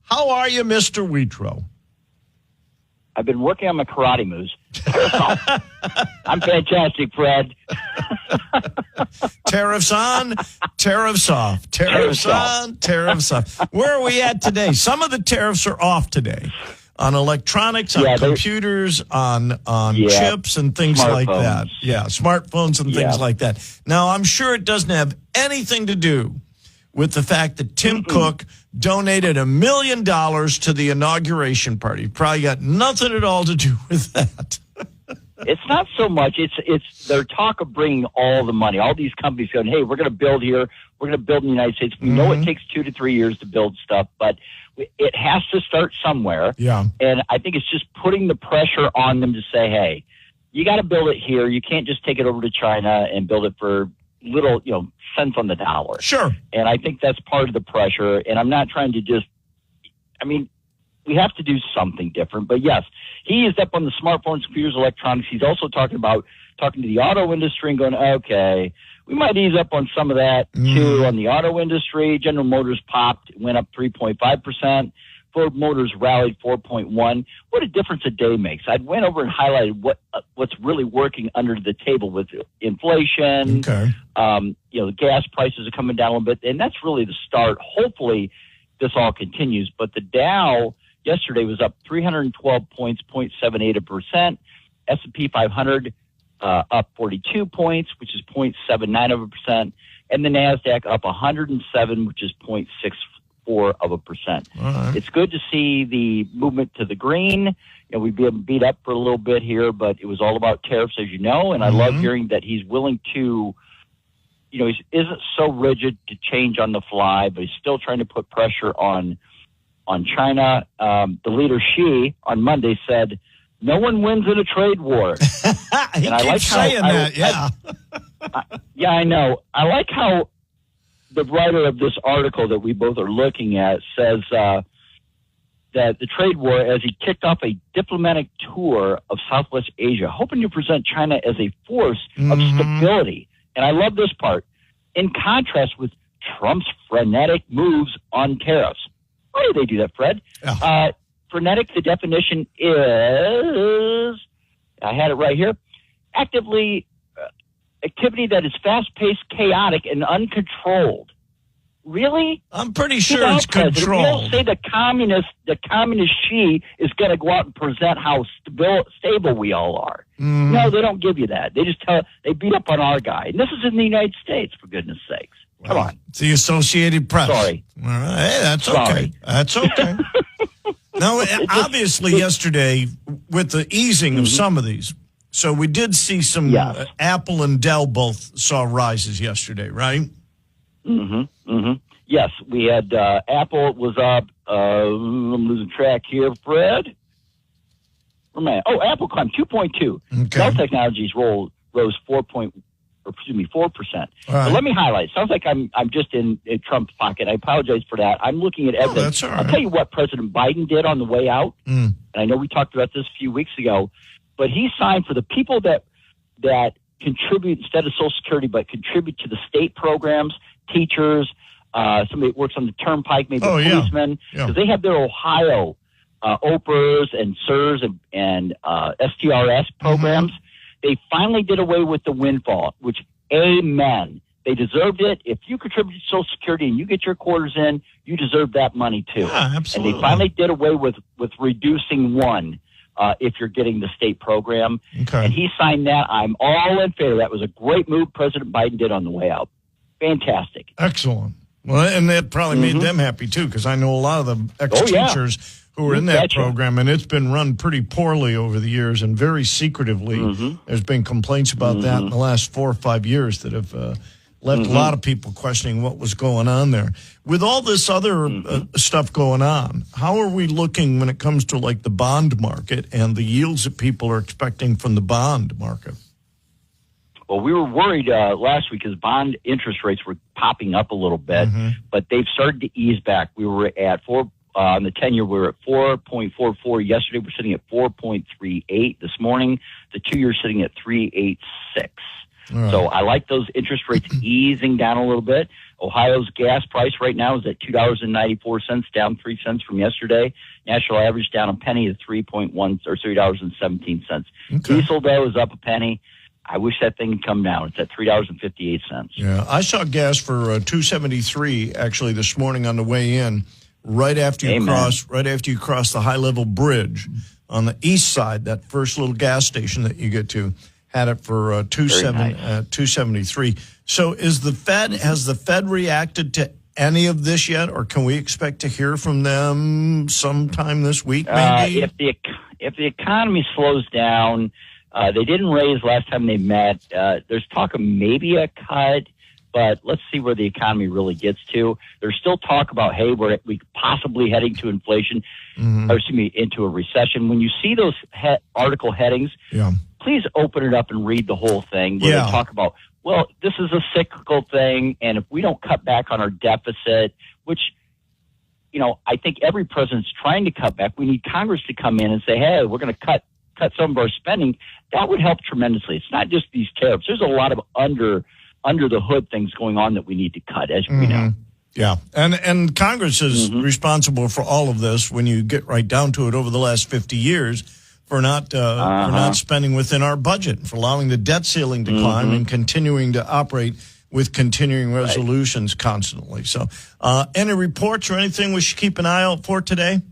How are you, Mr. Whetro? I've been working on my karate moves. I'm fantastic, Fred. Tariffs on, tariffs off. Tariffs on, tariffs off. Where are we at today? Some of the tariffs are off today on electronics, on computers, on chips and things like that. Yeah, smartphones and things like that. Now, I'm sure it doesn't have anything to do with the fact that Tim Cook donated $1 million to the inauguration party. Probably got nothing at all to do with that. It's not so much. It's their talk of bringing all the money. All these companies going, hey, we're going to build here. We're going to build in the United States. We know it takes 2 to 3 years to build stuff, but it has to start somewhere. Yeah. And I think it's just putting the pressure on them to say, hey, you got to build it here. You can't just take it over to China and build it for little, cents on the dollar. Sure. And I think that's part of the pressure. And I'm not trying to we have to do something different. But yes, he is up on the smartphones, computers, electronics. He's also talking to the auto industry and going, okay, we might ease up on some of that too on the auto industry. General Motors went up 3.5%. Ford Motors rallied 4.1. What a difference a day makes. I went over and highlighted what's really working under the table with inflation. Okay. The gas prices are coming down a little bit, and that's really the start. Hopefully this all continues. But the Dow yesterday was up 312 points, 0.78%. S&P 500 up 42 points, which is 0.79%. And the NASDAQ up 107, which is 0.64%. Right. It's good to see the movement to the green. We've been beat up for a little bit here, but it was all about tariffs, as you know. And I love hearing that he's willing to, he isn't so rigid to change on the fly, but he's still trying to put pressure on China. The leader Xi on Monday said, "No one wins in a trade war." He and I keeps saying that. Yeah. Yeah, I know. I like how the writer of this article that we both are looking at says that the trade war, as he kicked off a diplomatic tour of Southwest Asia, hoping to present China as a force of stability. And I love this part. In contrast with Trump's frenetic moves on tariffs. Why do they do that, Fred? Oh. Frenetic, the definition is, I had it right here, activity that is fast-paced, chaotic, and uncontrolled. Really? I'm pretty sure it's controlled. We don't say the communist Xi is going to go out and present how stable we all are. No, they don't give you that. They just they beat up on our guy. And this is in the United States, for goodness sakes. Come on. It's the Associated Press. Sorry. All right. Hey, that's okay. That's okay. Now, obviously, yesterday, with the easing of some of these, so we did see some Apple and Dell both saw rises yesterday, right? Yes, we had Apple was up. I'm losing track here, Fred. Where am I? Oh, Apple climbed 2.2. Okay. Dell Technologies rose 4%. But let me highlight. Sounds like I'm just in Trump's pocket. I apologize for that. I'm looking at evidence. That's all right. I'll tell you what President Biden did on the way out. And I know we talked about this a few weeks ago, but he signed for the people that contribute instead of Social Security, but contribute to the state programs, teachers, somebody that works on the turnpike, maybe policemen, because they have their Ohio OPERS and SERS and STRS programs. They finally did away with the windfall, which, amen. They deserved it. If you contribute to Social Security and you get your quarters in, you deserve that money too. Yeah, absolutely. And they finally did away with reducing one if you're getting the state program. Okay. And he signed that. I'm all in favor. That was a great move President Biden did on the way out. Fantastic. Excellent. Well, and that probably made them happy too, because I know a lot of the ex-teachers who are in that program, and it's been run pretty poorly over the years and very secretively. There's been complaints about that in the last 4 or 5 years that have left a lot of people questioning what was going on there. With all this other stuff going on, how are we looking when it comes to like the bond market and the yields that people are expecting from the bond market? Well, we were worried last week because bond interest rates were popping up a little bit, but they've started to ease back. We were at on the 10-year, we were at 4.44 yesterday. We're sitting at 4.38 this morning. The 2-year sitting at 3.86. Right. So I like those interest rates easing down a little bit. Ohio's gas price right now is at $2.94, down 3 cents from yesterday. National average down a penny to $3.17. Okay. Diesel, though, is up a penny. I wish that thing would come down. It's at $3.58. Yeah, I saw gas for $2.73 actually this morning on the way in, right after you cross the high level bridge on the east side. That first little gas station that you get to had it for $2.73. So has the Fed reacted to any of this yet, or can we expect to hear from them sometime this week? Maybe if the economy slows down. They didn't raise last time they met. There's talk of maybe a cut, but let's see where the economy really gets to. There's still talk about, hey, we're possibly heading to inflation, or into a recession. When you see those article headings, please open it up and read the whole thing where they talk about, well, this is a cyclical thing, and if we don't cut back on our deficit, which, I think every president's trying to cut back, we need Congress to come in and say, hey, we're going to cut some of our spending. That would help tremendously. It's not just these tariffs. There's a lot of under the hood things going on that we need to cut, as we know. Yeah, and Congress is responsible for all of this when you get right down to it over the last 50 years for not spending within our budget, for allowing the debt ceiling to climb and continuing to operate with continuing resolutions constantly. So any reports or anything we should keep an eye out for today?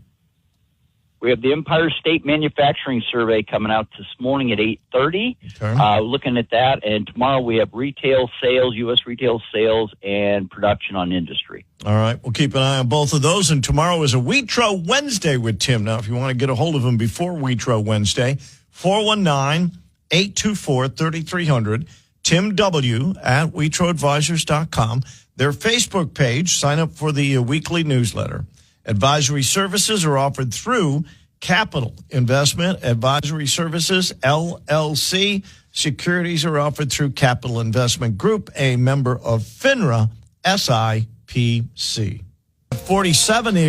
We have the Empire State Manufacturing Survey coming out this morning at 8:30. Okay. Looking at that, and tomorrow we have retail sales, U.S. retail sales, and production on industry. All right, we'll keep an eye on both of those. And tomorrow is a Whetro Wednesday with Tim. Now, if you want to get a hold of him before Whetro Wednesday, 419-824-3300. Tim W. at WhetroAdvisors.com. Their Facebook page. Sign up for the weekly newsletter. Advisory services are offered through Capital Investment Advisory Services, LLC. Securities are offered through Capital Investment Group, a member of FINRA SIPC. 47, the